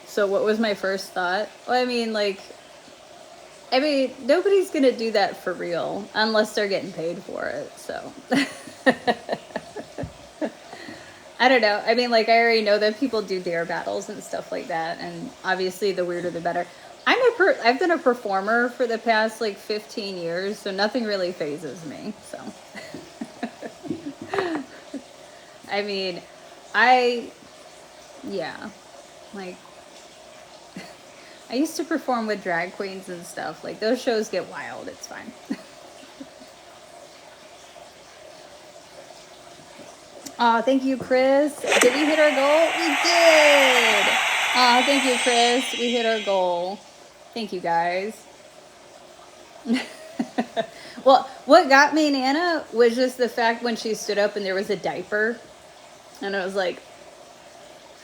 So what was my first thought? Well, nobody's gonna do that for real unless they're getting paid for it. So I don't know. I mean, like, I already know that people do dare battles and stuff like that, and obviously the weirder the better. I've been a performer for the past like 15 years, so nothing really phases me. So I mean, I yeah, like I used to perform with drag queens and stuff. Like those shows get wild. It's fine. Oh, thank you, Chris. Did we hit our goal? We did. Oh, thank you, Chris. We hit our goal. Thank you, guys. Well, what got me, Nana, was just the fact when she stood up and there was a diaper. And I was like,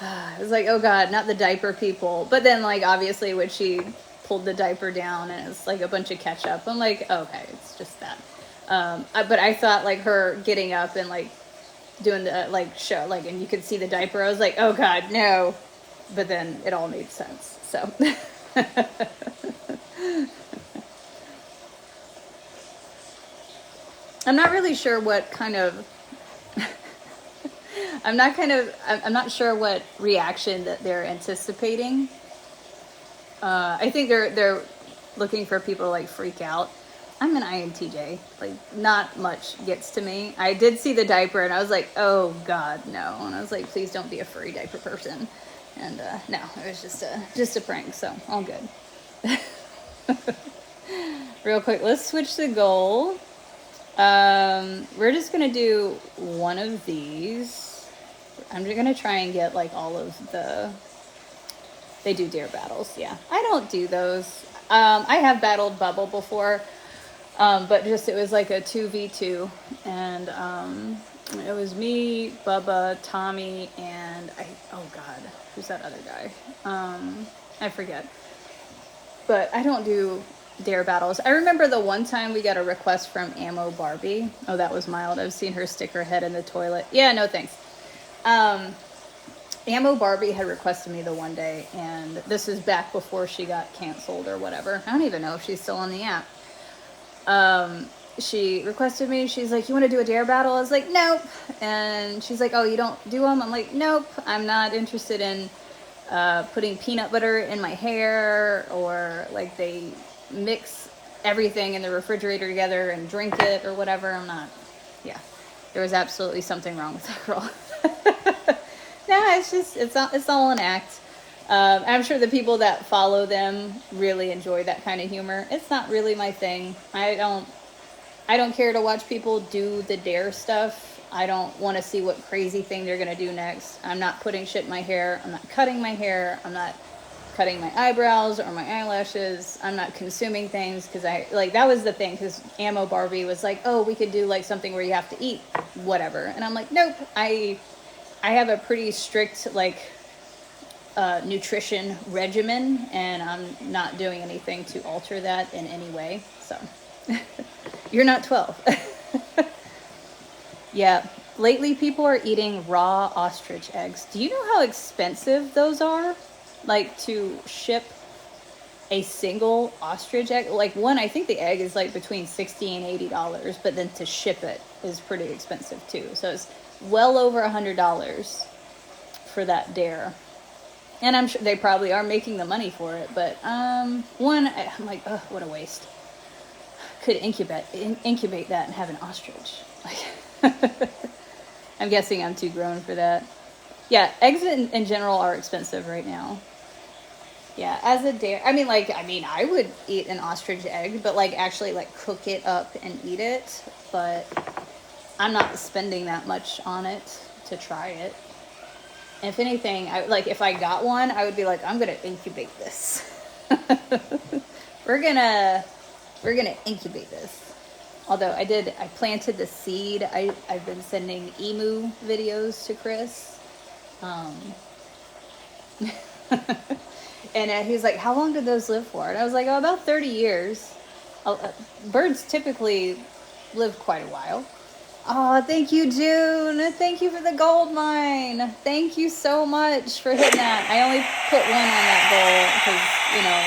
oh God, not the diaper people. But then, like, obviously when she pulled the diaper down and it's like a bunch of ketchup, I'm like, okay, it's just that. But I thought like her getting up and like doing the like show, like, and you could see the diaper. I was like, oh God, no. But then it all made sense. So. I'm not really sure what kind of I'm not sure what reaction that they're anticipating. I think they're looking for people to like freak out. I'm an INTJ. Like not much gets to me. I did see the diaper and I was like, oh God, no. And I was like, please don't be a furry diaper person. And no, it was just a prank. So all good. Real quick, let's switch the goal. We're just gonna do one of these. I'm just gonna try and get like all of they do dare battles. Yeah, I don't do those. I have battled Bubble before, but it was like a 2v2, and it was me, Bubba, Tommy, and oh God, who's that other guy? I forget. But I don't do dare battles. I remember the one time we got a request from Ammo Barbie. Oh, that was mild. I've seen her stick her head in the toilet. Yeah, no thanks. Ammo Barbie had requested me the one day, and this is back before she got canceled or whatever. I don't even know if she's still on the app. She requested me. She's like, you want to do a dare battle? I was like, nope. And she's like, oh, you don't do them? I'm like, nope. I'm not interested in putting peanut butter in my hair, or like they mix everything in the refrigerator together and drink it or whatever. I'm not. Yeah, there was absolutely something wrong with that girl. No, it's all an act. I'm sure the people that follow them really enjoy that kind of humor. It's not really my thing. I don't care to watch people do the dare stuff. I don't want to see what crazy thing they're going to do next. I'm not putting shit in my hair. I'm not cutting my hair. I'm not cutting my eyebrows or my eyelashes. I'm not consuming things because that was the thing, because Ammo Barbie was like, oh, we could do like something where you have to eat whatever. And I'm like, nope. I have a pretty strict like nutrition regimen, and I'm not doing anything to alter that in any way. So you're not 12. Yeah, lately people are eating raw ostrich eggs. Do you know how expensive those are? Like to ship a single ostrich egg, like one, I think the egg is like between $60 and $80, but then to ship it is pretty expensive too. So it's well over $100 for that dare. And I'm sure they probably are making the money for it, but I'm like, oh, what a waste. Could incubate that and have an ostrich. Like, I'm guessing I'm too grown for that. Yeah, eggs in general are expensive right now. Yeah, as a dare, I would eat an ostrich egg, but like actually like cook it up and eat it. But I'm not spending that much on it to try it. If anything, if I got one, I would be like, I'm gonna incubate this. We're gonna incubate this. Although I planted the seed. I've been sending emu videos to Chris. And he's like, how long did those live for? And I was like, oh, about 30 years. Birds typically live quite a while. Oh, thank you, June. Thank you for the gold mine. Thank you so much for hitting that. I only put one on that goal because,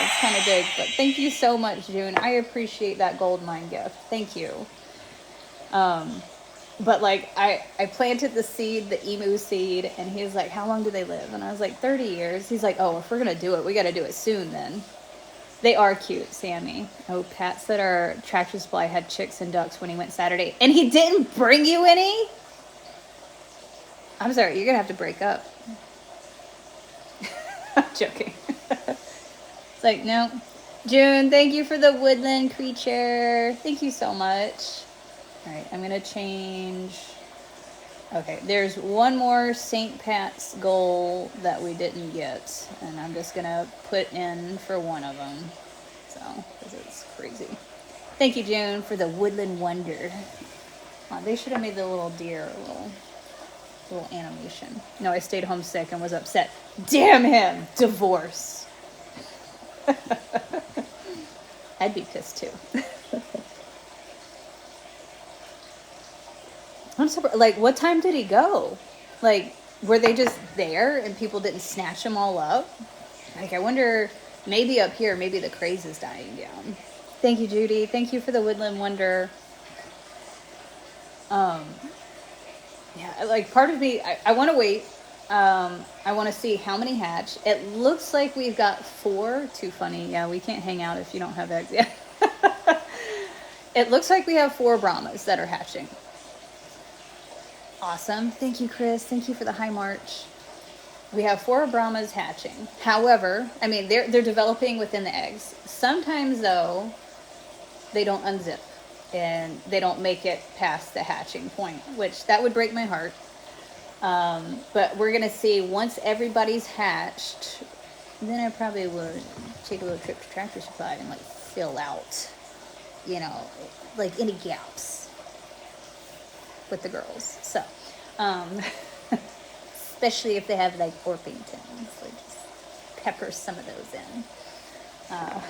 it's kind of big. But thank you so much, June. I appreciate that gold mine gift. Thank you. But like I planted the seed, the emu seed, and he was like, how long do they live? And I was like, 30 years. He's like, oh, if we're going to do it, we got to do it soon then. They are cute, Sammy. Oh, Pat said our Tractor Supply had chicks and ducks when he went Saturday. And he didn't bring you any? I'm sorry, you're going to have to break up. I'm joking. It's like, no. June, thank you for the woodland creature. Thank you so much. All right, I'm going to change. Okay, there's one more St. Pat's goal that we didn't get, and I'm just gonna put in for one of them. So, because it's crazy. Thank you, June, for the Woodland Wonder. Oh, they should have made the little deer a little animation. No, I stayed home sick and was upset. Damn him! Divorce. I'd be pissed too. I'm surprised. Like, what time did he go? Like, were they just there and people didn't snatch them all up? Like, I wonder, maybe up here, maybe the craze is dying down. Thank you, Judy. Thank you for the Woodland Wonder. Yeah, like, part of me, I want to wait. I want to see how many hatch. It looks like we've got 4. Too funny. Yeah, we can't hang out if you don't have eggs. Yeah. It looks like we have 4 Brahmas that are hatching. Awesome. Thank you, Chris. Thank you for the high march. We have 4 Brahmas hatching. However, I mean, they're developing within the eggs. Sometimes, though, they don't unzip and they don't make it past the hatching point, which that would break my heart. But we're going to see once everybody's hatched, then I probably would take a little trip to Tractor Supply and like fill out, like any gaps with the girls. So, especially if they have like Orpingtons, like just pepper some of those in. There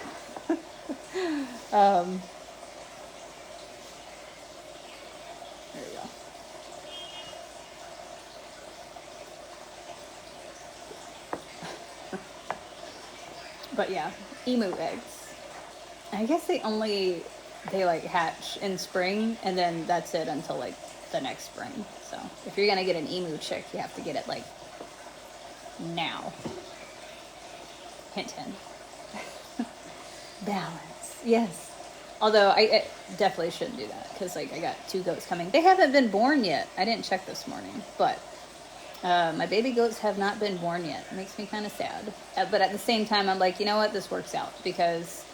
we go. But yeah, emu eggs. I guess they like hatch in spring and then that's it until like the next spring. So if you're gonna get an emu chick, you have to get it like now. Hint, hint. Balance. Yes. Although I definitely shouldn't do that because like I got 2 goats coming. They haven't been born yet. I didn't check this morning, but my baby goats have not been born yet. It makes me kind of sad. But at the same time, I'm like, you know what? This works out because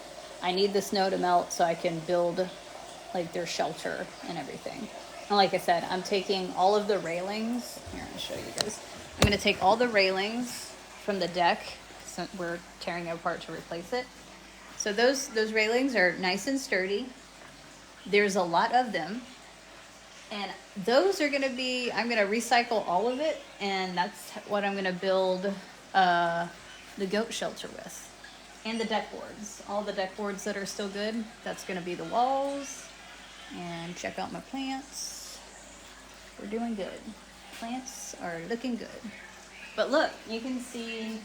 I need the snow to melt so I can build like their shelter and everything. And like I said, I'm taking all of the railings. Here, I'll show you guys. I'm going to take all the railings from the deck. So we're tearing it apart to replace it. So those railings are nice and sturdy. There's a lot of them. And those are going to be, I'm going to recycle all of it. And that's what I'm going to build the goat shelter with. And the deck boards. All the deck boards that are still good. That's going to be the walls. And check out my plants. We're doing good. Plants are looking good. But look, you can see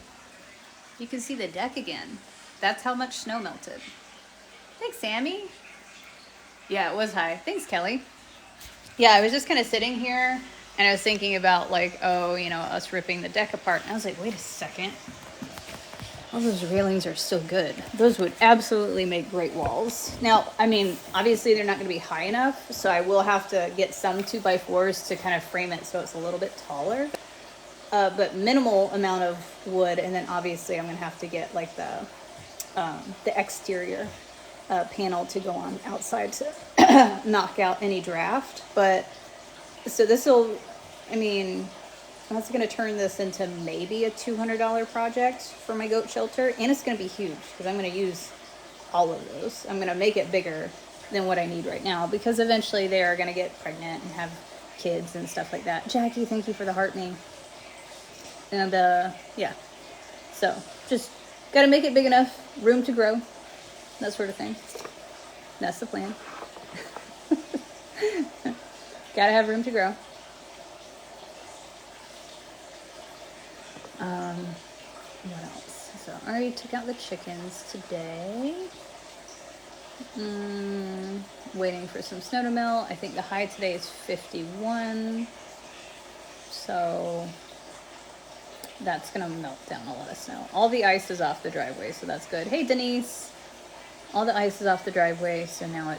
the deck again. That's how much snow melted. Thanks, Sammy. Yeah, it was high. Thanks, Kelly. Yeah, I was just kind of sitting here and I was thinking about like, us ripping the deck apart. And I was like, wait a second. All those railings are still good. Those would absolutely make great walls. Now, I mean, obviously they're not going to be high enough, so I will have to get some 2x4s to kind of frame it so it's a little bit taller. But minimal amount of wood, and then obviously I'm going to have to get like the exterior panel to go on outside to knock out any draft. But so this will, I'm also going to turn this into maybe a $200 project for my goat shelter. And it's going to be huge because I'm going to use all of those. I'm going to make it bigger than what I need right now because eventually they are going to get pregnant and have kids and stuff like that. Jackie, thank you for the heart me. And yeah, so just got to make it big enough, room to grow, that sort of thing. That's the plan. Gotta have room to grow. What else? So I already took out the chickens today. Waiting for some snow to melt. I think the high today is 51. So that's gonna melt down a lot of snow. All the ice is off the driveway, so that's good. Hey Denise! All the ice is off the driveway, so now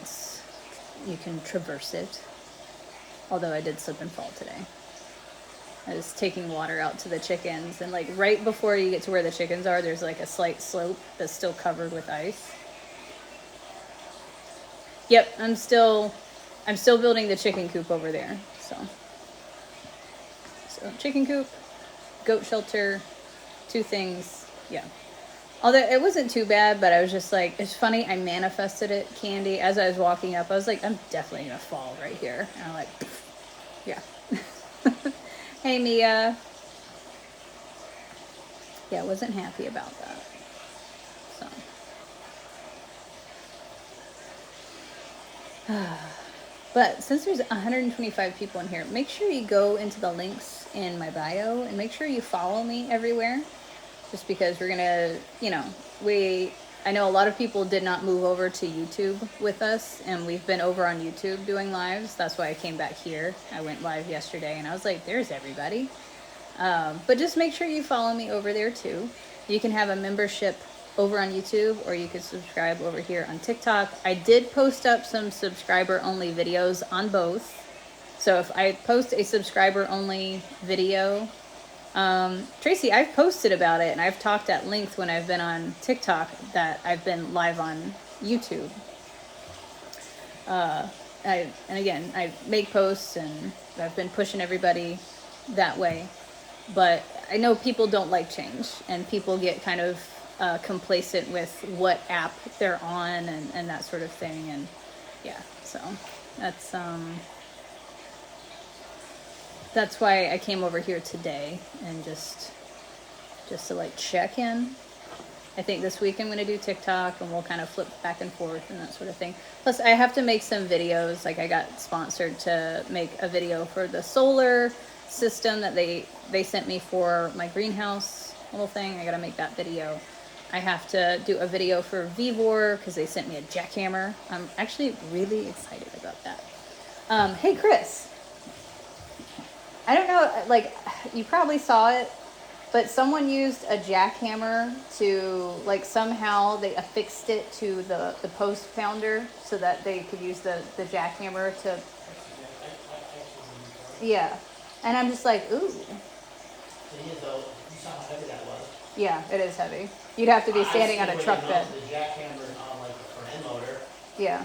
you can traverse it. Although I did slip and fall today. I was taking water out to the chickens, and like right before you get to where the chickens are, there's like a slight slope that's still covered with ice. Yep, I'm still building the chicken coop over there. So chicken coop, goat shelter, 2 things. Yeah. Although it wasn't too bad, but I was just like, it's funny, I manifested it, Candy, as I was walking up. I was like, I'm definitely gonna fall right here. And I'm like, yeah. Hey Mia. Yeah, I wasn't happy about that. So. But since there's 125 people in here, make sure you go into the links in my bio and make sure you follow me everywhere. Just because we're gonna, I know a lot of people did not move over to YouTube with us, and we've been over on YouTube doing lives. That's why I came back here. I went live yesterday, and I was like, there's everybody. But just make sure you follow me over there too. You can have a membership over on YouTube, or you can subscribe over here on TikTok. I did post up some subscriber-only videos on both. So if I post a subscriber-only video, Tracy, I've posted about it, and I've talked at length when I've been on TikTok that I've been live on YouTube. And again, I make posts, and I've been pushing everybody that way. But I know people don't like change, and people get kind of complacent with what app they're on and that sort of thing. And yeah, so that's why I came over here today, and just to like check in. I think this week I'm going to do TikTok, and we'll kind of flip back and forth and that sort of thing. Plus I have to make some videos. Like I got sponsored to make a video for the solar system that they sent me for my greenhouse little thing. I got to make that video. I have to do a video for Vivor because they sent me a jackhammer. I'm actually really excited about that. Hey Chris, I don't know, like you probably saw it, but someone used a jackhammer to, like, somehow they affixed it to the post pounder so that they could use the jackhammer to, yeah. And I'm just like, ooh. It is though. You saw how heavy that was. Yeah, it is heavy. You'd have to be standing on a truck bed. The jackhammer on like the front end loader. Yeah.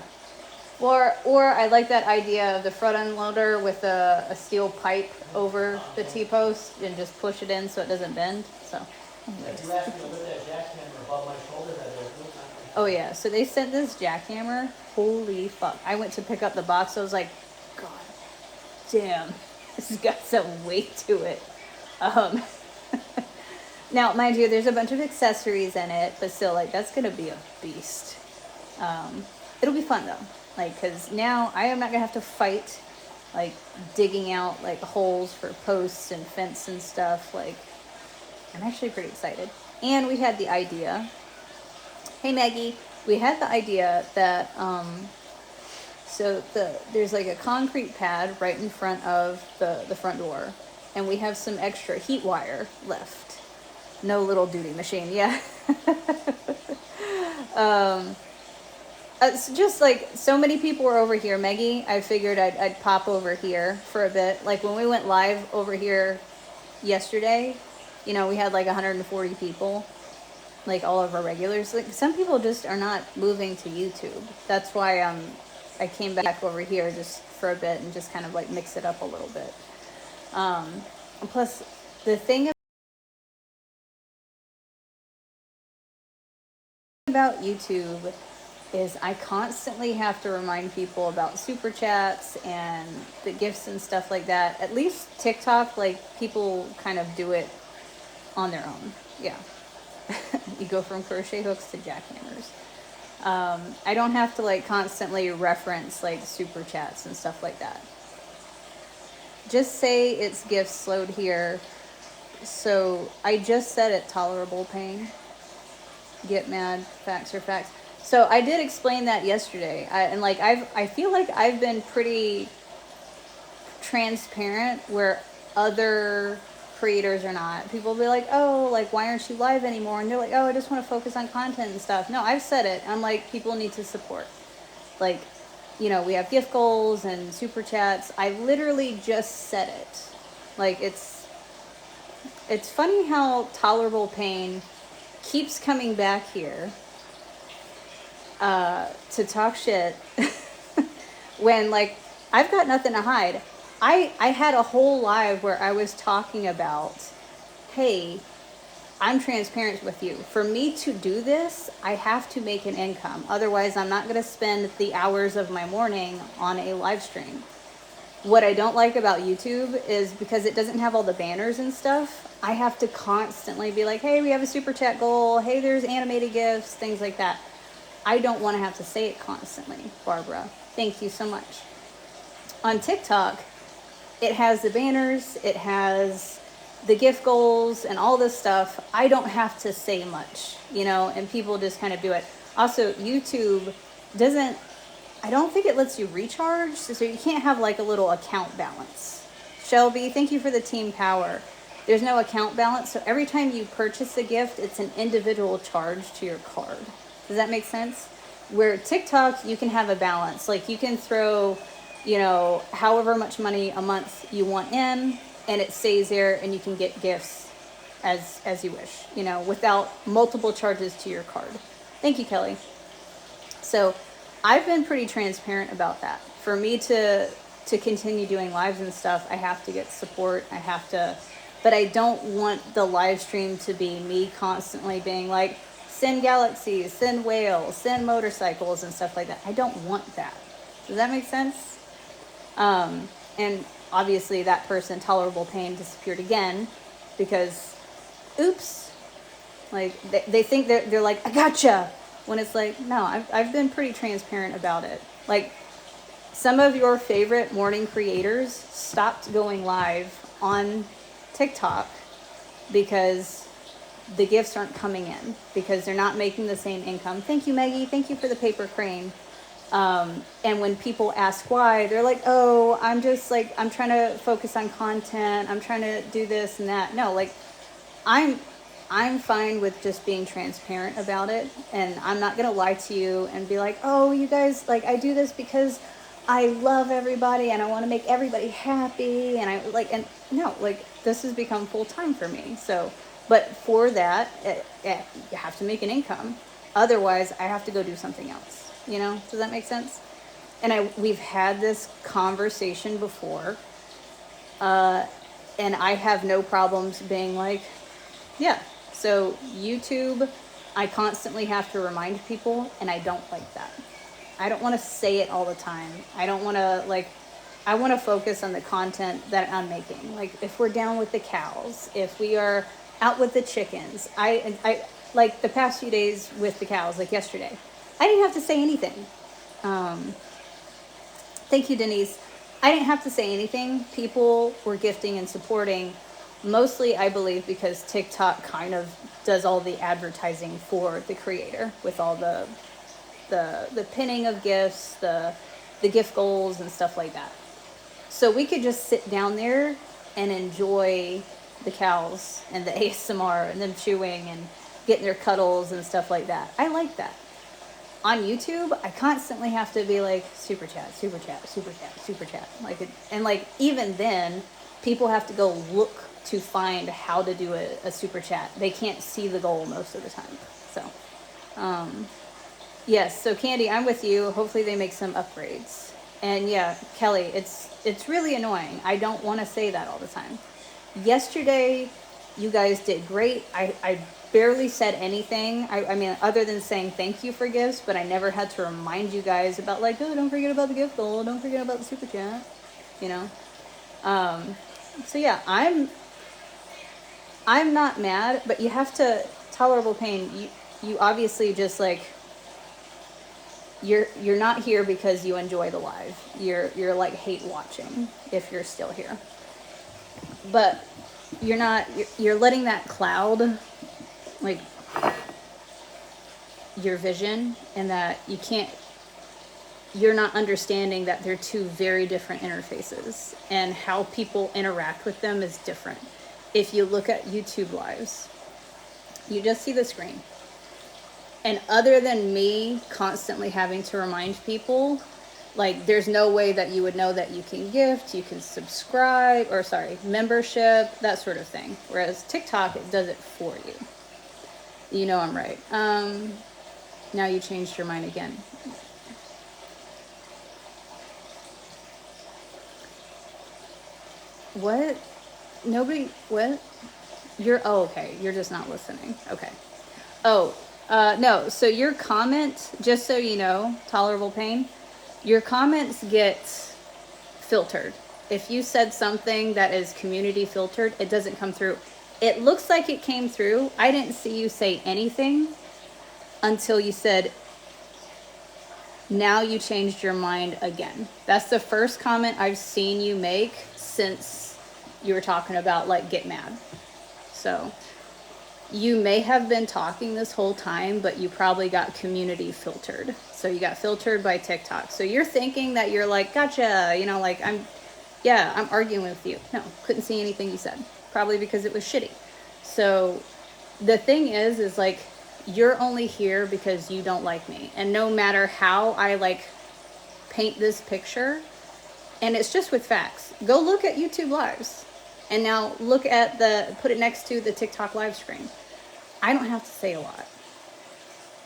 Or I like that idea of the front end loader with a steel pipe over the T-post and just push it in so it doesn't bend. So, anyways. You asked me to lift that jackhammer above my shoulder. Oh yeah, so they sent this jackhammer. Holy fuck. I went to pick up the box. I was like, God damn. This has got some weight to it. Now, mind you, there's a bunch of accessories in it, but still, like, that's going to be a beast. It'll be fun, though. Like, because now I am not going to have to fight, like, digging out, like, holes for posts and fence and stuff. Like, I'm actually pretty excited. And we had the idea. Hey, Maggie. We had the idea that, there's, like, a concrete pad right in front of the front door. And we have some extra heat wire left. No little duty machine, yeah. It's just like so many people were over here, Maggie. I figured I'd pop over here for a bit. Like when we went live over here yesterday, we had like 140 people, like all of our regulars. Like some people just are not moving to YouTube. That's why I came back over here just for a bit and just kind of like mix it up a little bit. And plus, the thing about YouTube is I constantly have to remind people about super chats and the gifts and stuff like that. At least TikTok, like, people kind of do it on their own. Yeah. You go from crochet hooks to jackhammers. I don't have to, like, constantly reference, like, super chats and stuff like that. just say it's gifts slowed here. So I just said it, tolerable pain. Get mad, facts are facts. So I did explain that yesterday. I feel like I've been pretty transparent where other creators are not. People will be like, oh, like, why aren't you live anymore? And they're like, oh, I just want to focus on content and stuff. No, I've said it. I'm like, people need to support. Like, you know, we have gift goals and super chats. I literally just said it. Like, it's funny how tolerable pain keeps coming back here to talk shit when, like, I've got nothing to hide. I had a whole live where I was talking about, hey, I'm transparent with you. For me to do this, I have to make an income. Otherwise, I'm not going to spend the hours of my morning on a live stream. What I don't like about YouTube is because it doesn't have all the banners and stuff, I have to constantly be like, hey, we have a super chat goal. Hey, there's animated gifts, things like that. I don't want to have to say it constantly, Barbara. Thank you so much. On TikTok, it has the banners, it has the gift goals and all this stuff. I don't have to say much, you know, and people just kind of do it. Also, YouTube doesn't, I don't think it lets you recharge, so you can't have like a little account balance. Shelby, thank you for the team power. There's no account balance, so every time you purchase a gift, it's an individual charge to your card. Does that make sense? Where TikTok, you can have a balance. Like, you can throw, you know, however much money a month you want in, and it stays there, and you can get gifts as you wish, you know, without multiple charges to your card. Thank you, Kelly. So I've been pretty transparent about that. For me to continue doing lives and stuff, I have to get support. I have to, but I don't want the live stream to be me constantly being like, send galaxies, send whales, send motorcycles and stuff like that. I don't want that. Does that make sense? And obviously that person, tolerable pain, disappeared again because, oops, like they think they're like, I gotcha. When it's like, no, I've been pretty transparent about it. Like, some of your favorite morning creators stopped going live on TikTok because the gifts aren't coming in, because they're not making the same income. Thank you, Maggie. Thank you for the paper crane. And when people ask why, they're like, oh, I'm just like, I'm trying to focus on content. I'm trying to do this and that. No, like, I'm fine with just being transparent about it, and I'm not going to lie to you and be like, oh, you guys, like, I do this because I love everybody and I want to make everybody happy, and I like, and no, like, this has become full time for me. So, but for that, you have to make an income. Otherwise, I have to go do something else, you know? Does that make sense? And we've had this conversation before, and I have no problems being like, yeah. So YouTube, I constantly have to remind people, and I don't like that. I don't want to say it all the time. I don't want to, like, I want to focus on the content that I'm making. Like, if we're down with the cows, if we are out with the chickens, I like the past few days with the cows, like yesterday, I didn't have to say anything. Thank you, Denise. I didn't have to say anything. People were gifting and supporting. Mostly, I believe, because TikTok kind of does all the advertising for the creator with all the pinning of gifts, the gift goals and stuff like that. So we could just sit down there and enjoy the cows and the ASMR and them chewing and getting their cuddles and stuff like that. I like that. On YouTube, I constantly have to be like, super chat, super chat, super chat, super chat. And like, even then, people have to go look to find how to do a super chat. They can't see the goal most of the time. So, yes. So Candy, I'm with you. Hopefully they make some upgrades. And yeah, Kelly, it's really annoying. I don't want to say that all the time. Yesterday, you guys did great. I barely said anything. I mean, other than saying thank you for gifts, but I never had to remind you guys about, like, oh, don't forget about the gift goal. Don't forget about the super chat. You know? So yeah, I'm not mad, but you have to, tolerable pain, you obviously just, like, you're not here because you enjoy the live. You're like hate watching if you're still here. but you're not, you're letting that cloud, like, your vision, and that you can't, you're not understanding that they're two very different interfaces, and how people interact with them is different. If you look at YouTube lives, you just see the screen. And other than me constantly having to remind people, like, there's no way that you would know that you can gift, you can subscribe, or sorry, membership, that sort of thing. Whereas TikTok, it does it for you. You know I'm right. Now you changed your mind again. What? Nobody, what? You're, oh, okay. You're just not listening. Okay. Oh, no. So your comment, just so you know, Tolerable Pain, your comments get filtered. If you said something that is community filtered, it doesn't come through. It looks like it came through. I didn't see you say anything until you said, now you changed your mind again. That's the first comment I've seen you make since you were talking about, like, get mad. So you may have been talking this whole time, but you probably got community filtered. So you got filtered by TikTok. So you're thinking that you're like, gotcha, you know, like, I'm arguing with you. No, couldn't see anything you said. Probably because it was shitty. So the thing is like, you're only here because you don't like me. And no matter how I, like, paint this picture, and it's just with facts. Go look at YouTube lives. And now look at put it next to the TikTok live screen. I don't have to say a lot.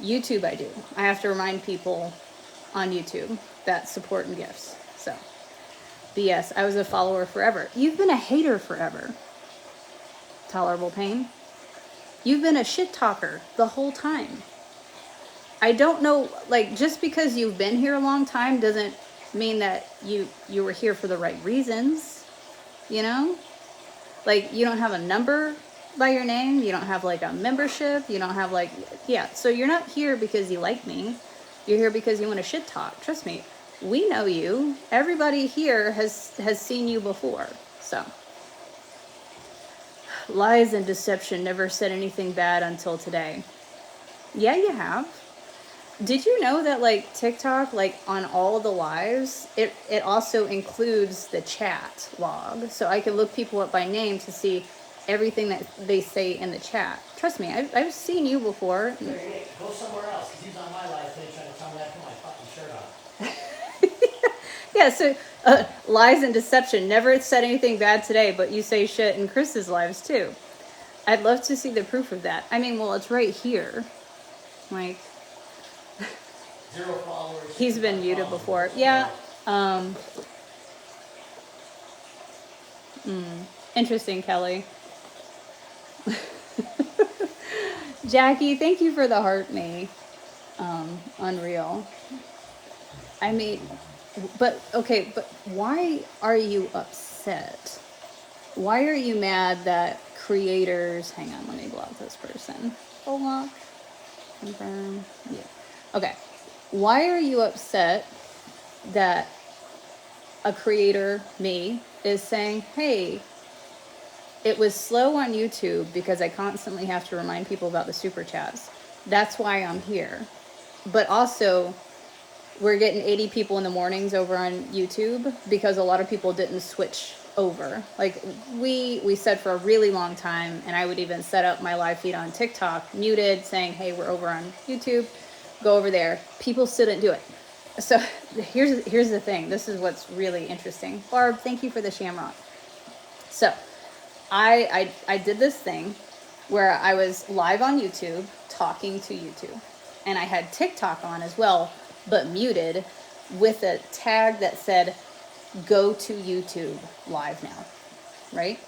YouTube I do. I have to remind people on YouTube that support and gifts. So, BS, I was a follower forever. You've been a hater forever. Tolerable Pain. You've been a shit talker the whole time. I don't know, like, just because you've been here a long time doesn't mean that you were here for the right reasons, you know? Like, you don't have a number by your name, you don't have, like, a membership, you don't have, like, yeah, so you're not here because you like me, you're here because you want to shit talk. Trust me, we know you. Everybody here has seen you before, so. Lies and deception, never said anything bad until today. Yeah, you have. Did you know that, like, TikTok, like, on all the lives, it also includes the chat log. So I can look people up by name to see everything that they say in the chat. Trust me, I've seen you before. Go somewhere else, because he's on my live page trying to tell me I put my fucking shirt on. Yeah, so lies and deception. Never said anything bad today, but you say shit in Chris's lives too. I'd love to see the proof of that. I mean, well, it's right here. Like, 0 followers. he's been muted before. Yeah. Interesting, Kelly. Jackie, thank you for the heart me. Unreal. I mean, but okay, but why are you upset? Why are you mad that creators, hang on, let me block this person. Full lock, confirm, yeah. Okay, why are you upset that a creator, me, is saying, hey, it was slow on YouTube because I constantly have to remind people about the super chats. That's why I'm here. But also, we're getting 80 people in the mornings over on YouTube because a lot of people didn't switch over. Like, we said for a really long time, and I would even set up my live feed on TikTok, muted, saying, hey, we're over on YouTube, go over there. People still didn't do it. So here's the thing. This is what's really interesting. Barb, thank you for the shamrock. So I did this thing where I was live on YouTube talking to YouTube, and I had TikTok on as well, but muted, with a tag that said, go to YouTube live now, right?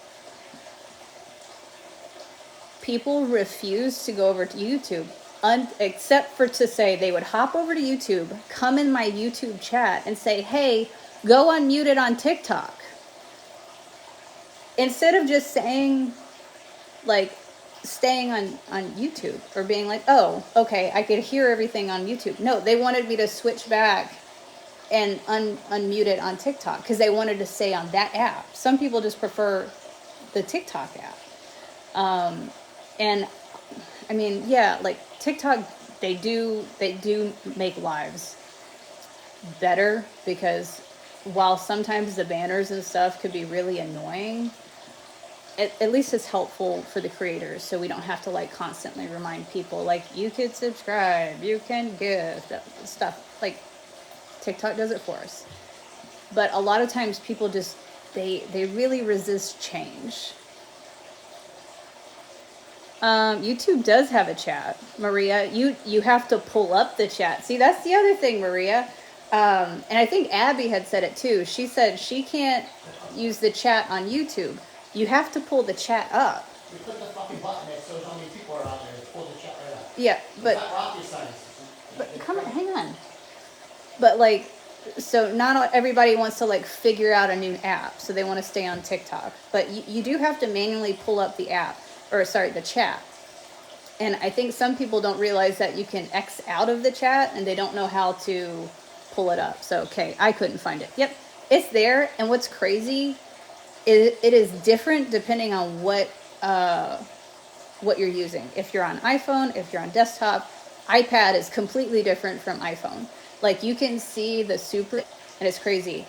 People refused to go over to YouTube, except for to say they would hop over to YouTube, come in my YouTube chat and say, hey, go unmuted on TikTok. Instead of just saying, like, staying on YouTube or being like, oh, okay, I could hear everything on YouTube. No, they wanted me to switch back and unmute it on TikTok because they wanted to stay on that app. Some people just prefer the TikTok app. And I mean, yeah, like TikTok, they do make lives better, because while sometimes the banners and stuff could be really annoying, at least it's helpful for the creators, so we don't have to like constantly remind people like, you could subscribe, you can give that stuff. Like TikTok does it for us. But a lot of times people just they really resist change. YouTube does have a chat, Maria. You have to pull up the chat. See, that's the other thing, Maria. And I think Abby had said it too. She said she can't use the chat on YouTube. You have to pull the chat up. You click the fucking button that shows how many people are out there. It pulls the chat right up. Yeah, but It's not rocket science. but come on, hang on. But like, so not everybody wants to like figure out a new app, so they want to stay on TikTok. But you do have to manually pull up the app, or sorry, the chat. And I think some people don't realize that you can X out of the chat, and they don't know how to pull it up. So, okay, I couldn't find it. Yep, it's there. And what's crazy is it is different depending on what you're using. If you're on iPhone, if you're on desktop, iPad is completely different from iPhone. Like you can see the super, and it's crazy.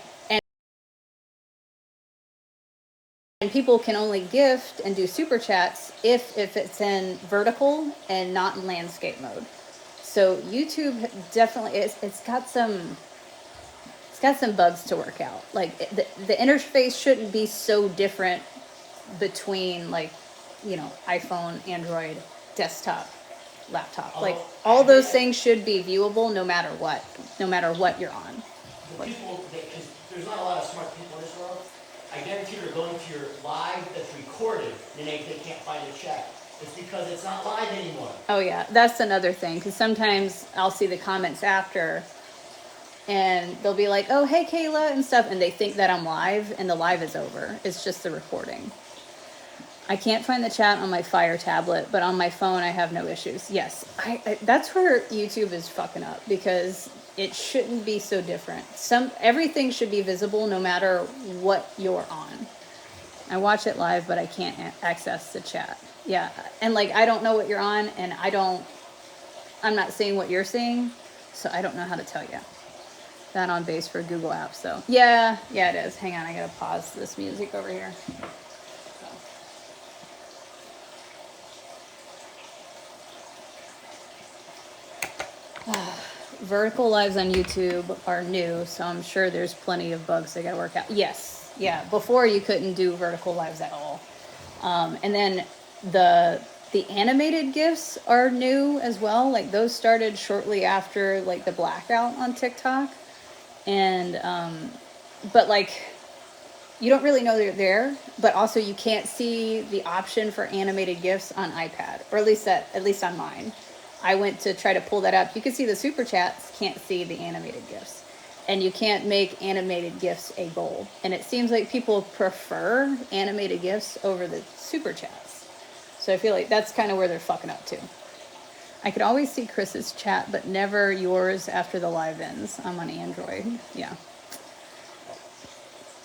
And people can only gift and do super chats if it's in vertical and not in landscape mode. So YouTube definitely it's got some bugs to work out. Like the interface shouldn't be so different between like, you know, iPhone, Android, desktop, laptop. Like all those things should be viewable no matter what you're on. The people, because there's not a lot of smart people in this world, I guarantee they're going to your live that's recorded, and they can't find the chat. It's because it's not live anymore. Oh yeah, that's another thing, because sometimes I'll see the comments after, and they'll be like, oh, hey, Kayla, and stuff, and they think that I'm live, and the live is over. It's just the recording. I can't find the chat on my Fire tablet, but on my phone, I have no issues. Yes, that's where YouTube is fucking up, because it shouldn't be so different. Everything should be visible no matter what you're on. I watch it live, but I can't access the chat. Yeah, and like, I don't know what you're on, and I'm not seeing what you're seeing, so I don't know how to tell you. That on base for Google Apps, though. Yeah, it is. Hang on, I gotta pause this music over here. Vertical lives on YouTube are new, so I'm sure there's plenty of bugs they gotta work out. Yes, yeah. Before you couldn't do vertical lives at all, and then the animated GIFs are new as well. Like those started shortly after like the blackout on TikTok, and but like you don't really know they're there. But also you can't see the option for animated GIFs on iPad, or at least on mine. I went to try to pull that up. You can see the super chats, can't see the animated GIFs. And you can't make animated GIFs a goal. And it seems like people prefer animated GIFs over the super chats. So I feel like that's kind of where they're fucking up too. I could always see Chris's chat, but never yours after the live ends. I'm on Android. Yeah.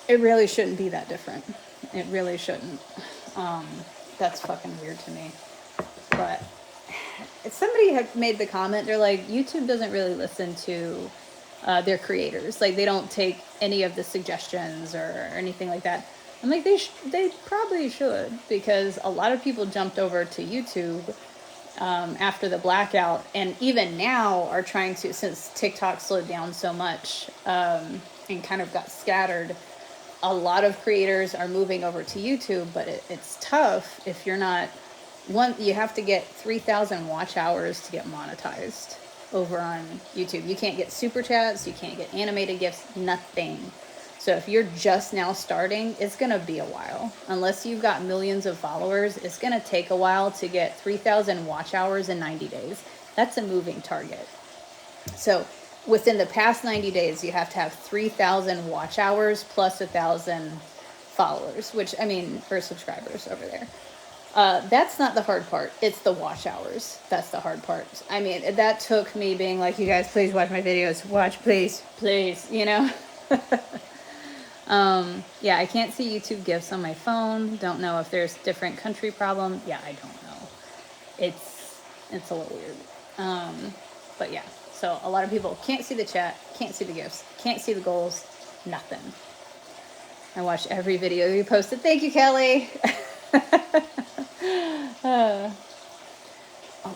It really shouldn't be that different. It really shouldn't. That's fucking weird to me. But somebody had made the comment, they're like, YouTube doesn't really listen to their creators. Like, they don't take any of the suggestions or anything like that. I'm like, they probably should, because a lot of people jumped over to YouTube after the blackout, and even now are trying to, since TikTok slowed down so much and kind of got scattered, a lot of creators are moving over to YouTube, but it's tough if you're not... you have to get 3,000 watch hours to get monetized over on YouTube. You can't get super chats, you can't get animated GIFs, nothing. So if you're just now starting, it's going to be a while. Unless you've got millions of followers, it's going to take a while to get 3,000 watch hours in 90 days. That's a moving target. So within the past 90 days, you have to have 3,000 watch hours plus 1,000 followers, which, I mean, for subscribers over there. That's not the hard part. It's the watch hours. That's the hard part. I mean, that took me being like, you guys, please watch my videos. Watch, please, you know? Yeah, I can't see YouTube gifts on my phone. Don't know if there's different country problem. Yeah, I don't know. It's a little weird. But yeah, so a lot of people can't see the chat, can't see the gifts, can't see the goals, nothing. I watch every video you posted. Thank you, Kelly.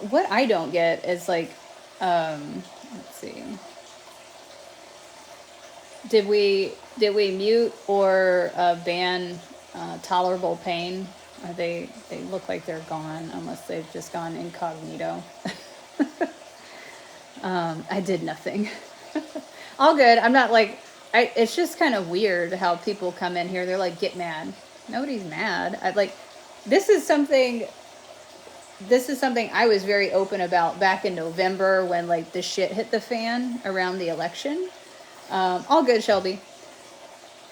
What I don't get is like, let's see. Did we mute or ban tolerable pain? They look like they're gone unless they've just gone incognito. I did nothing. All good. I'm not like, it's just kind of weird how people come in here. They're like, get mad. Nobody's mad. This is something I was very open about back in November when like the shit hit the fan around the election. All good, Shelby.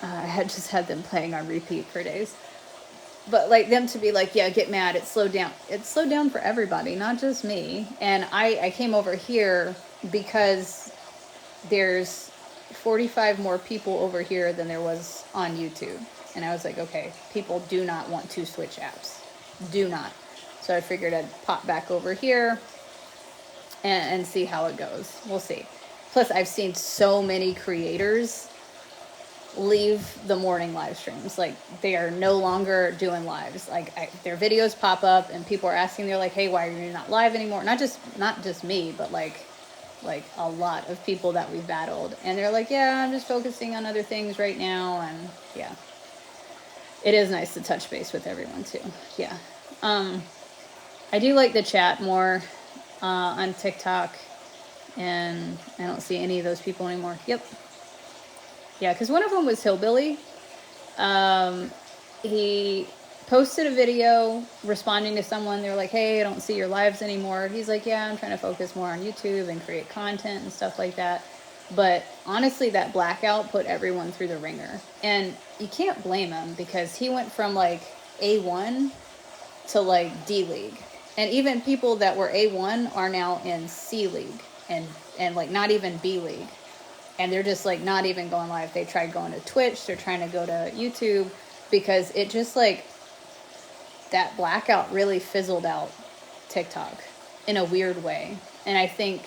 I had just had them playing on repeat for days. But like them to be like, yeah, get mad. It slowed down. It slowed down for everybody, not just me. And I came over here because there's 45 more people over here than there was on YouTube. And I was like, okay, people do not want to switch apps. Do not. So I figured I'd pop back over here and see how it goes. We'll see. Plus, I've seen so many creators leave the morning live streams. Like, they are no longer doing lives. Like, their videos pop up and people are asking, they're like, hey, why are you not live anymore? Not just me, but like a lot of people that we've battled. And they're like, yeah, I'm just focusing on other things right now. And yeah, it is nice to touch base with everyone too. Yeah. I do like the chat more on TikTok, and I don't see any of those people anymore. Yep. Yeah, because one of them was Hillbilly. He posted a video responding to someone. They were like, hey, I don't see your lives anymore. He's like, yeah, I'm trying to focus more on YouTube and create content and stuff like that. But honestly, that blackout put everyone through the ringer. And you can't blame him because he went from like A1 to like D League. And even people that were A1 are now in C League and like not even B League. And they're just like not even going live. They tried going to Twitch. They're trying to go to YouTube because it just like, that blackout really fizzled out TikTok in a weird way. And I think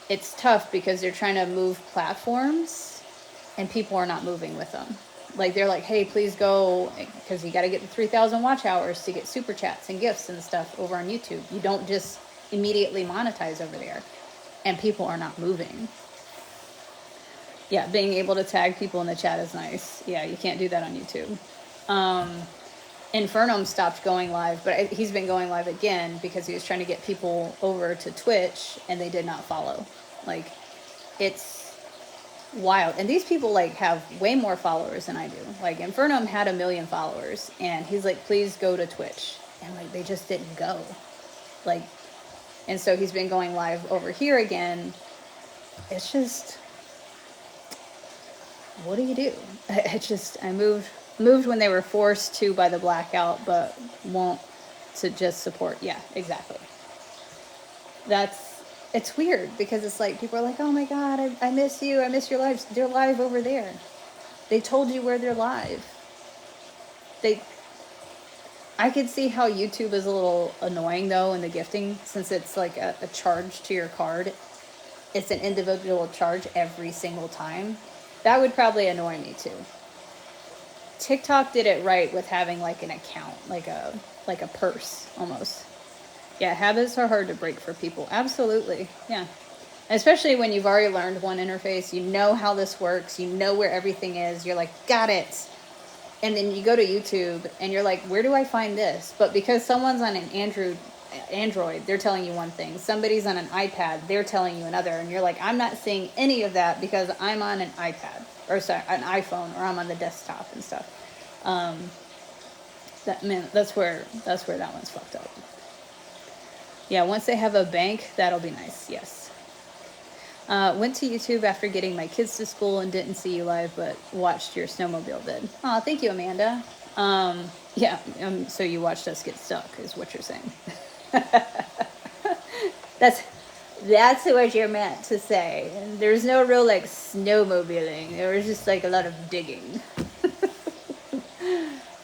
it's tough because they're trying to move platforms and people are not moving with them. Like, they're like, hey, please go, because you got to get the 3,000 watch hours to get super chats and gifts and stuff over on YouTube. You don't just immediately monetize over there. And people are not moving. Yeah, being able to tag people in the chat is nice. Yeah, you can't do that on YouTube. Infernum stopped going live, but he's been going live again because he was trying to get people over to Twitch and they did not follow. Like, it's wild. And these people like have way more followers than I do. Like, Infernum had 1 million followers and he's like, please go to Twitch. And like, they just didn't go. Like, and so he's been going live over here again. It's just, what do you do? I moved when they were forced to by the blackout, but won't to just support. Yeah, exactly. It's weird because it's like people are like, oh my God, I miss you. I miss your lives. They're live over there. They told you where they're live. I could see how YouTube is a little annoying though in the gifting, since it's like a charge to your card. It's an individual charge every single time. That would probably annoy me too. TikTok did it right with having like an account, like a purse almost. Yeah, habits are hard to break for people. Absolutely. Yeah. Especially when you've already learned one interface, you know how this works, you know where everything is, you're like, got it. And then you go to YouTube and you're like, where do I find this? But because someone's on an Android, they're telling you one thing. Somebody's on an iPad, they're telling you another. And you're like, I'm not seeing any of that because I'm on an iPad. Or sorry, an iPhone, or I'm on the desktop and stuff. That's where that one's fucked up. Yeah, once they have a bank, that'll be nice. Yes. Went to YouTube after getting my kids to school and didn't see you live, but watched your snowmobile vid. Oh, thank you, Amanda. Yeah, so you watched us get stuck, is what you're saying. That's what you're meant to say. And there's no real like snowmobiling. There was just like a lot of digging.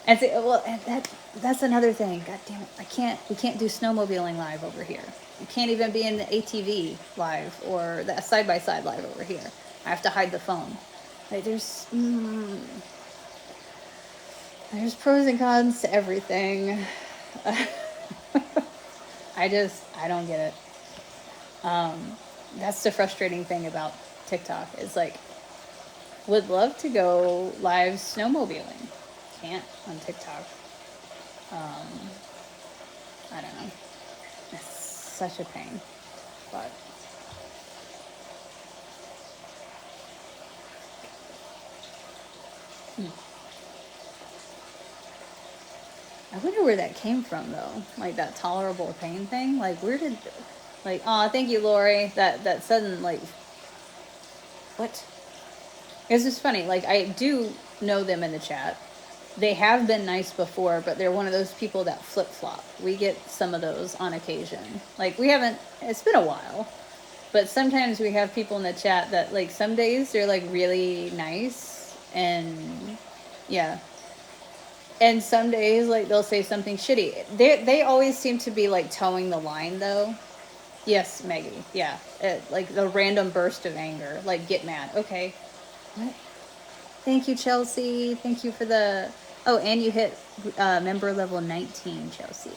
And so, well, and that's another thing. God damn it, we can't do snowmobiling live over here. You can't even be in the ATV live or the side by side live over here. I have to hide the phone. Like there's pros and cons to everything. I don't get it. That's the frustrating thing about TikTok. Is like, would love to go live snowmobiling. Can't on TikTok. I don't know. It's such a pain. But I wonder where that came from though. Like that tolerable pain thing. Like where did like oh thank you Lori. That sudden like what? It's just funny. Like I do know them in the chat. They have been nice before, but they're one of those people that flip flop. We get some of those on occasion. Like we haven't. It's been a while, but sometimes we have people in the chat that like some days they're like really nice and yeah, and some days like they'll say something shitty. They always seem to be like towing the line though. Yes, Maggie. Yeah, like the random burst of anger. Like get mad. Okay, what? Thank you, Chelsea. Thank you for the... Oh, and you hit member level 19, Chelsea.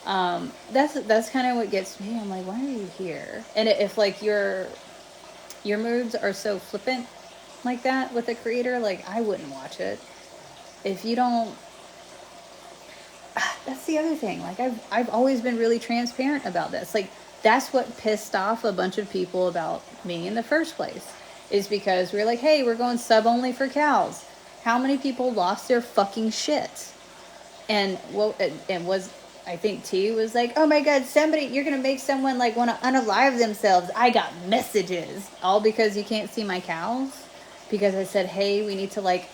That's kind of what gets me. I'm like, why are you here? And if like your moves are so flippant like that with a creator, like I wouldn't watch it. If you don't... That's the other thing. Like I've always been really transparent about this. Like that's what pissed off a bunch of people about me in the first place. Is because we're like, hey, we're going sub only for cows. How many people lost their fucking shit? And was I think T was like, oh my god, you're gonna make someone like want to unalive themselves. I got messages all because you can't see my cows because I said, hey, we need to like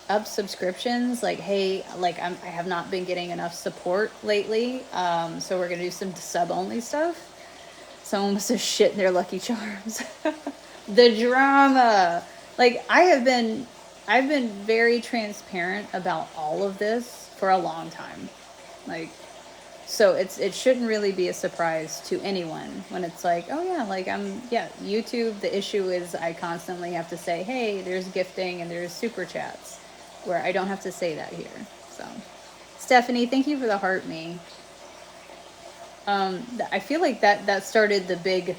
up subscriptions. Like, hey, like I have not been getting enough support lately, so we're gonna do some sub only stuff. Someone must have shit in their Lucky Charms. The drama. Like I've been very transparent about all of this for a long time. Like so it shouldn't really be a surprise to anyone when it's like, oh yeah, like YouTube, the issue is I constantly have to say, hey, there's gifting and there's super chats where I don't have to say that here. So Stephanie, thank you for the heart me. I feel like that started the big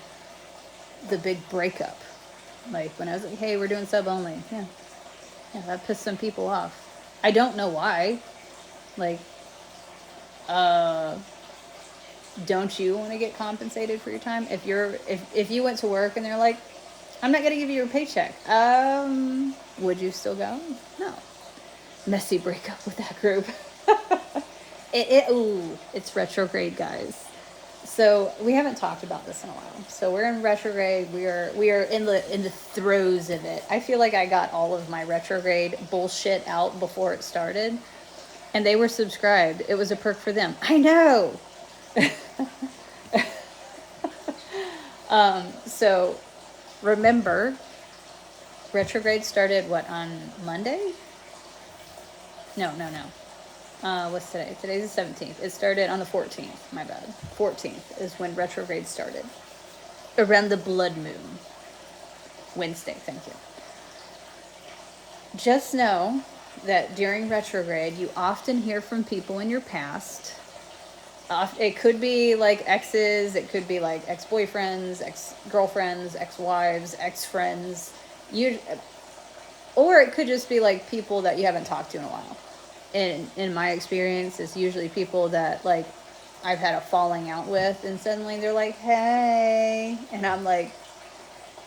breakup. Like when I was like, hey, we're doing sub only. Yeah, that pissed some people off. I don't know why. Like, don't you want to get compensated for your time? If you went to work and they're like, I'm not gonna give you your paycheck. Would you still go? No. Messy breakup with that group. It's retrograde, guys. So we haven't talked about this in a while. So we're in retrograde. We are in the throes of it. I feel like I got all of my retrograde bullshit out before it started, and they were subscribed. It was a perk for them. I know. So remember, retrograde started what on Monday? No. What's today? Today's the 17th. It started on the 14th. My bad. 14th is when retrograde started. Around the blood moon. Wednesday, thank you. Just know that during retrograde, you often hear from people in your past. It could be like exes. It could be like ex-boyfriends, ex-girlfriends, ex-wives, ex-friends. Or it could just be like people that you haven't talked to in a while. In my experience, it's usually people that like I've had a falling out with, and suddenly they're like, hey, and I'm like,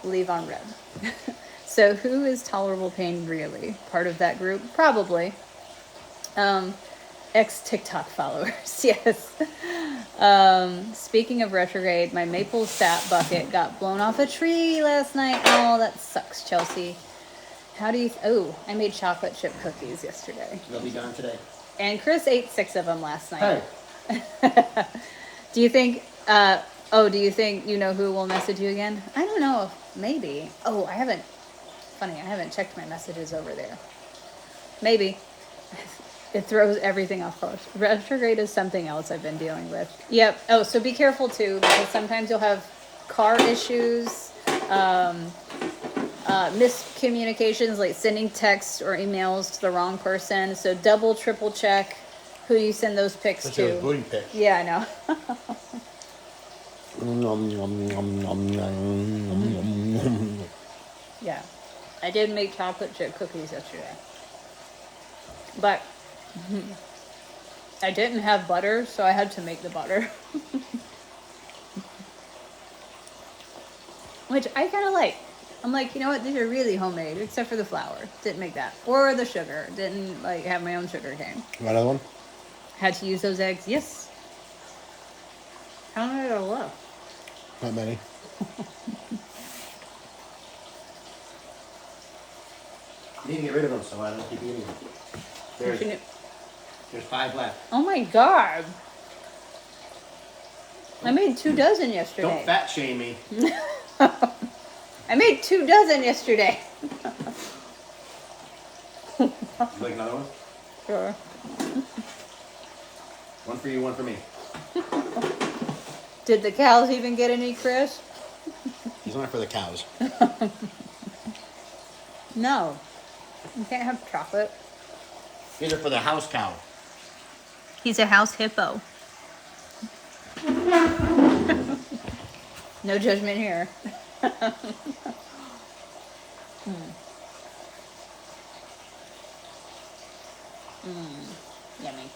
leave on red. So who is tolerable pain really? Part of that group? Probably. Ex-TikTok followers, yes. Speaking of retrograde, my maple sap bucket got blown off a tree last night. Oh, that sucks, Chelsea. How do you... I made chocolate chip cookies yesterday. They'll be gone today. And Chris ate 6 of them last night. Hey. Do you think... Oh, do you think you know who will message you again? I don't know. Maybe. Oh, I haven't. Funny, I haven't checked my messages over there. Maybe. It throws everything off course. Retrograde is something else I've been dealing with. Yep. Oh, so be careful too, because sometimes you'll have car issues, miscommunications, like sending texts or emails to the wrong person. So double, triple check who you send those pics But to. those booty pics. Yeah, I know. Yeah. I did make chocolate chip cookies yesterday. But I didn't have butter, so I had to make the butter. Which I kind of like. I'm like, you know what? These are really homemade, except for the flour. Didn't make that. Or the sugar. Didn't like have my own sugar cane. Another one? Had to use those eggs. Yes. How many are left? Not many. You need to get rid of them so I don't keep eating them. There's 5 left. Oh my god. I made 2 dozen yesterday. Don't fat shame me. I made 2 dozen yesterday. You like another one? Sure. One for you, one for me. Did the cows even get any, Chris? These aren't for the cows. No. You can't have chocolate. These are for the house cow. He's a house hippo. No judgment here. Yummy.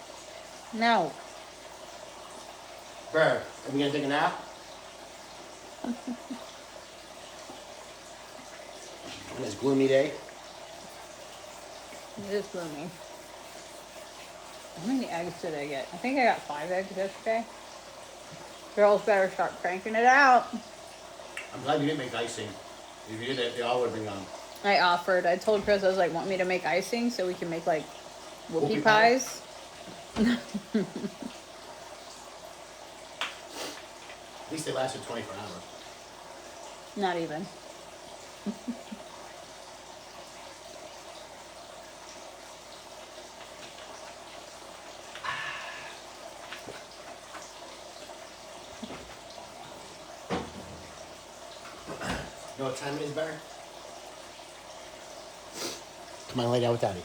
No. Bird, are we gonna take a nap? On this gloomy day? It is gloomy. How many eggs did I get? I think I got 5 eggs yesterday. Girls better start cranking it out. I'm glad you didn't make icing. If you did that, they all would have been gone. I offered. I told Chris, I was like, want me to make icing so we can make like whoopie Whoopie pie? pies? At least they lasted 24 hours. Not even. You know what time it is, Barry? Come on, lay down with Daddy.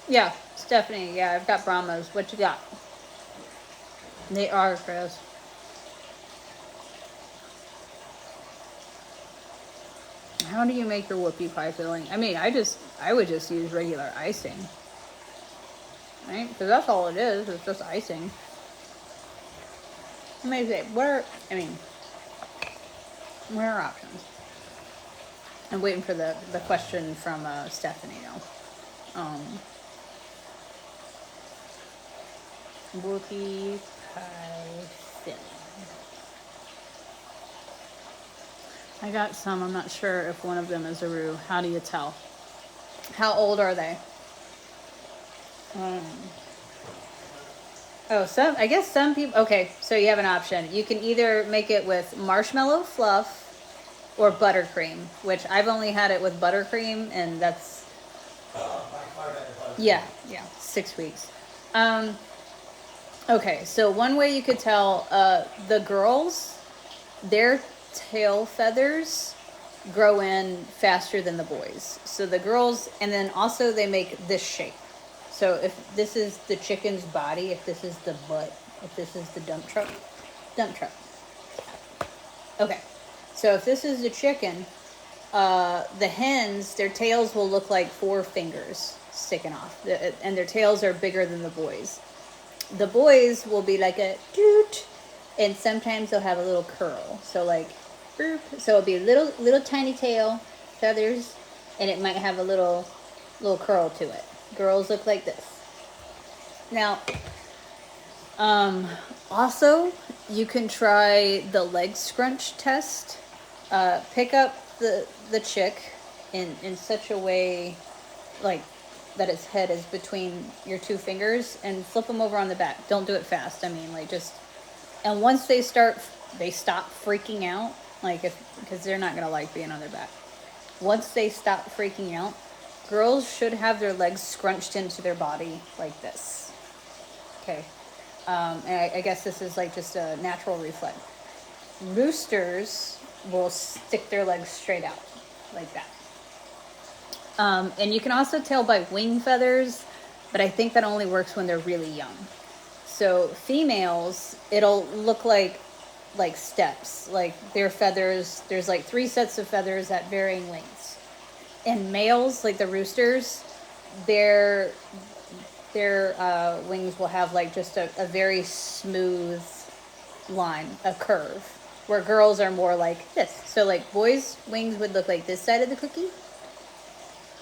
Yeah, Stephanie. Yeah, I've got Brahmas. What you got? They are, Chris. How do you make your whoopie pie filling? I mean, I would just use regular icing. Right? Because that's all it is. It's just icing. Amazing. What are options? I'm waiting for the question from Stephanie now. Whoopie pie filling. I got some. I'm not sure if one of them is a roux. How do you tell? How old are they? I guess some people. Okay, so you have an option. You can either make it with marshmallow fluff or buttercream, which I've only had it with buttercream, and that's yeah, 6 weeks. Okay, so one way you could tell the girls, their tail feathers grow in faster than the boys. So the girls, and then also they make this shape. So if this is the chicken's body, if this is the butt, if this is the dump truck. Okay, so if this is the chicken, the hens, their tails will look like 4 fingers sticking off, and their tails are bigger than the boys. The boys will be like a doot, and sometimes they'll have a little curl. So like, boop. So it'll be a little tiny tail, feathers, and it might have a little curl to it. Girls look like this. Now, also you can try the leg scrunch test. Pick up the chick in such a way, like that its head is between your 2 fingers, and flip them over on the back. Don't do it fast. I mean, like just And once they stop freaking out, like because they're not gonna like being on their back. Once they stop freaking out, girls should have their legs scrunched into their body like this. Okay. And I guess this is like just a natural reflex. Roosters will stick their legs straight out like that. And you can also tell by wing feathers, but I think that only works when they're really young. So females, it'll look like steps, like their feathers. There's like 3 sets of feathers at varying lengths. And males, like the roosters, their wings will have like just a very smooth line, a curve, where girls are more like this. So like boys' wings would look like this side of the cookie,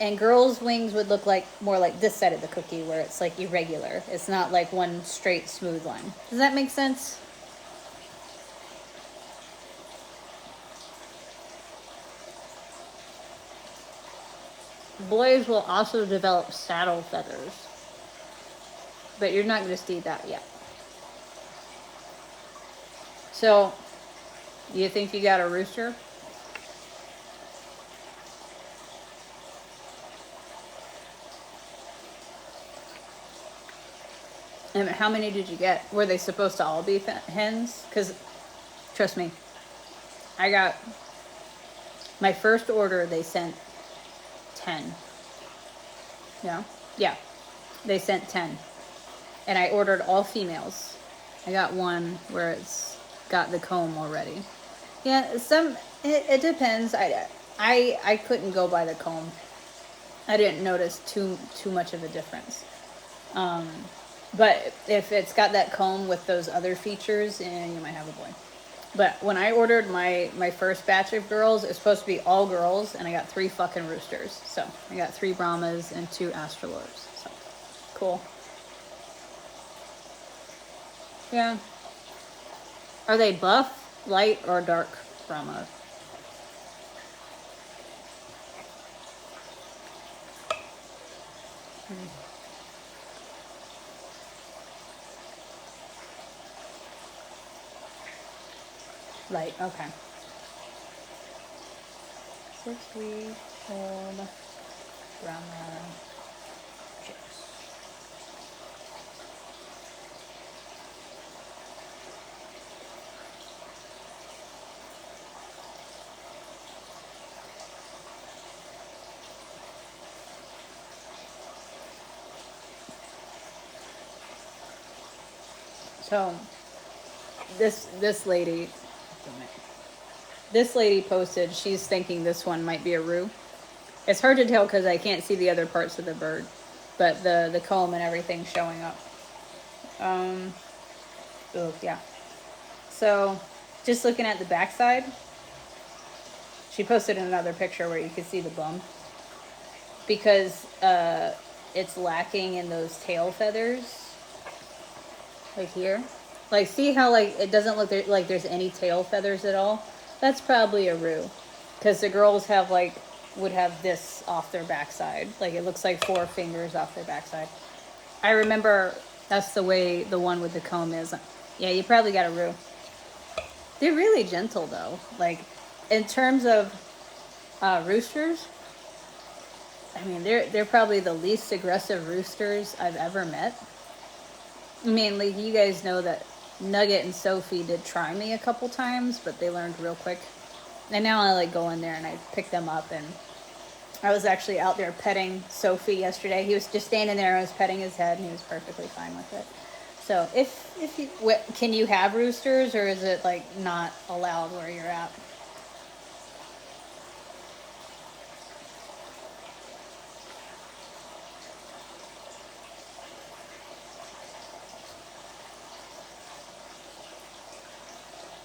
and girls' wings would look like more like this side of the cookie, where it's like irregular. It's not like one straight smooth line. Does that make sense? Boys will also develop saddle feathers, but you're not going to see that yet. So, you think you got a rooster? And how many did you get? Were they supposed to all be hens? Because, trust me, I got my first order, they sent 10. Yeah, they sent 10. And I ordered all females. I got one where it's got the comb already. Yeah, it depends. I couldn't go by the comb. I didn't notice too much of a difference. But if it's got that comb with those other features, you might have a boy. But when I ordered my first batch of girls, it's supposed to be all girls, and I got 3 fucking roosters. So I got 3 Brahmas and 2 Astrolords. So cool. Yeah. Are they buff, light, or dark Brahmas? Light, okay. 6-week-old Brahma chicks. So this lady posted, she's thinking this one might be a roux. It's hard to tell because I can't see the other parts of the bird, but the comb and everything showing up. Oh yeah. So just looking at the backside, she posted another picture where you could see the bum, because it's lacking in those tail feathers. Like here. Like, see how, like, it doesn't look like there's any tail feathers at all? That's probably a roux. Because the girls have, like, would have this off their backside. Like, it looks like 4 fingers off their backside. I remember that's the way the one with the comb is. Yeah, you probably got a roux. They're really gentle, though. Like, in terms of roosters, I mean, they're probably the least aggressive roosters I've ever met. I mean, like, you guys know that Nugget and Sophie did try me a couple times, but they learned real quick. And now I, like, go in there and I pick them up, and I was actually out there petting Sophie yesterday. He was just standing there, I was petting his head, and he was perfectly fine with it. So, if you, can you have roosters, or is it, like, not allowed where you're at?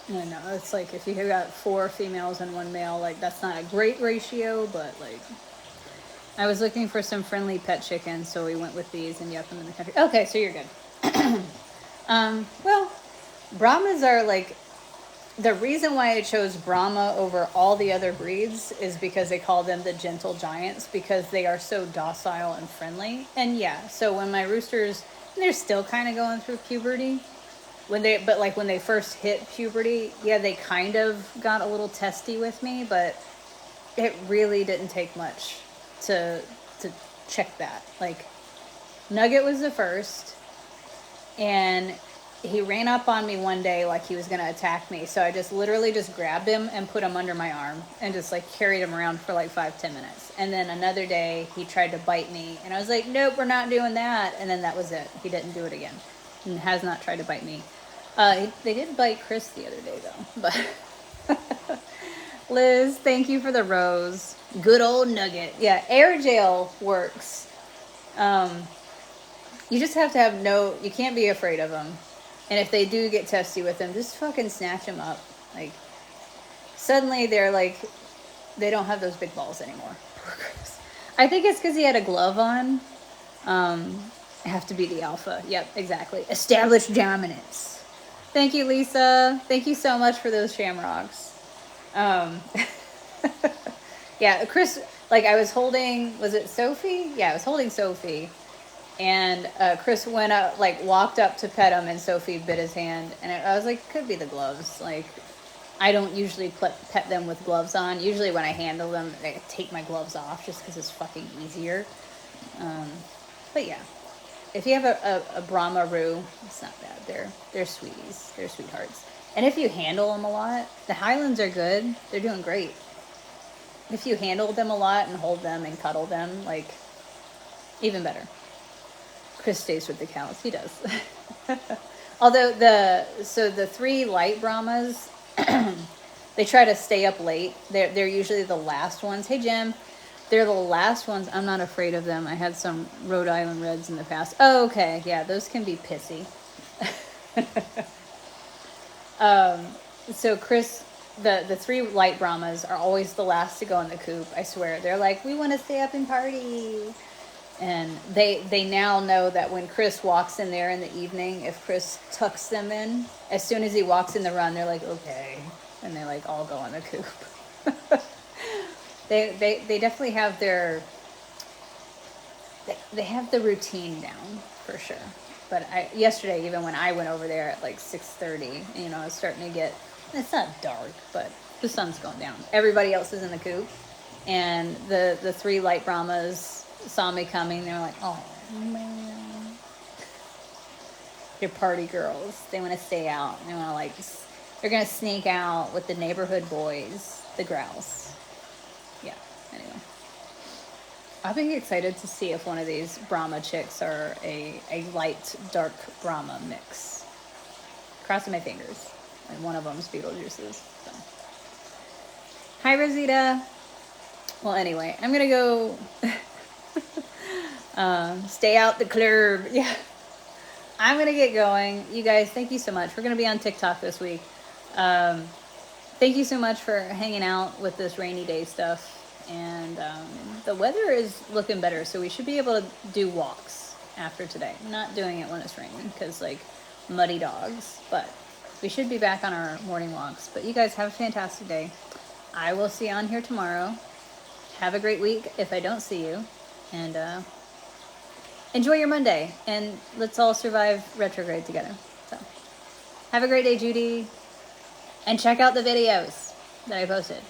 No, it's like if you got 4 females and 1 male, like, that's not a great ratio, but, like, I was looking for some friendly pet chickens, so we went with these and got them in the country. Okay, so you're good. Well, Brahmas are, like, the reason why I chose Brahma over all the other breeds is because they call them the gentle giants, because they are so docile and friendly. And yeah, so when my roosters, they're still kind of going through puberty, when they first hit puberty, yeah, they kind of got a little testy with me, but it really didn't take much to check that. Like, Nugget was the first, and he ran up on me one day like he was gonna attack me. So I just literally just grabbed him and put him under my arm and just like carried him around for like 5-10 minutes. And then another day he tried to bite me, and I was like, nope, we're not doing that. And then that was it. He didn't do it again, and has not tried to bite me. They did bite Chris the other day though, but Liz, thank you for the rose. Good old Nugget. Yeah, air jail works. You just have to have you can't be afraid of them. And if they do get testy with them, just fucking snatch them up. Like, suddenly they're like, they don't have those big balls anymore. Poor Chris. I think it's because he had a glove on. Have to be the alpha. Yep, exactly. Establish dominance. Thank you, Lisa. Thank you so much for those shamrocks. Yeah, Chris, like I was holding, was it Sophie? Yeah, I was holding Sophie. And Chris went up, like walked up to pet him, and Sophie bit his hand. And I was like, could be the gloves. Like, I don't usually pet them with gloves on. Usually when I handle them, I take my gloves off just because it's fucking easier. But yeah, if you have a Brahma Roo, it's not bad. They're sweeties. They're sweethearts. And if you handle them a lot, the Highlands are good. They're doing great. If you handle them a lot and hold them and cuddle them, like, even better. Chris stays with the cows. He does. Although the 3 light Brahmas, they try to stay up late. They're usually the last ones. Hey, Jim. They're the last ones. I'm not afraid of them. I had some Rhode Island Reds in the past. Oh, okay. Yeah, those can be pissy. So Chris, the 3 light Brahmas are always the last to go in the coop. I swear. They're like, we want to stay up and party. And they now know that when Chris walks in there in the evening, if Chris tucks them in, as soon as he walks in the run, they're like, okay. And they like all go in the coop. They definitely have they have the routine down for sure. But yesterday, even when I went over there at like 6:30, you know, it's starting to get, it's not dark, but the sun's going down. Everybody else is in the coop. And the 3 light Brahmas saw me coming. They're like, oh man, they're party girls. They want to stay out. They want to like, they're gonna sneak out with the neighborhood boys, the grouse. Yeah. Anyway, I'll be excited to see if one of these Brahma chicks are a light dark Brahma mix. Crossing my fingers. And one of them's Beetlejuice's. So. Hi, Rosita. Well, anyway, I'm gonna go. Stay out the club. Yeah, I'm gonna get going. You guys, thank you so much. We're gonna be on TikTok this week. Thank you so much for hanging out with this rainy day stuff. And the weather is looking better, so we should be able to do walks after today. I'm not doing it when it's raining because like muddy dogs, but we should be back on our morning walks. But you guys have a fantastic day. I will see you on here tomorrow. Have a great week if I don't see you. And enjoy your Monday. And let's all survive retrograde together. So, have a great day, Judy. And check out the videos that I posted.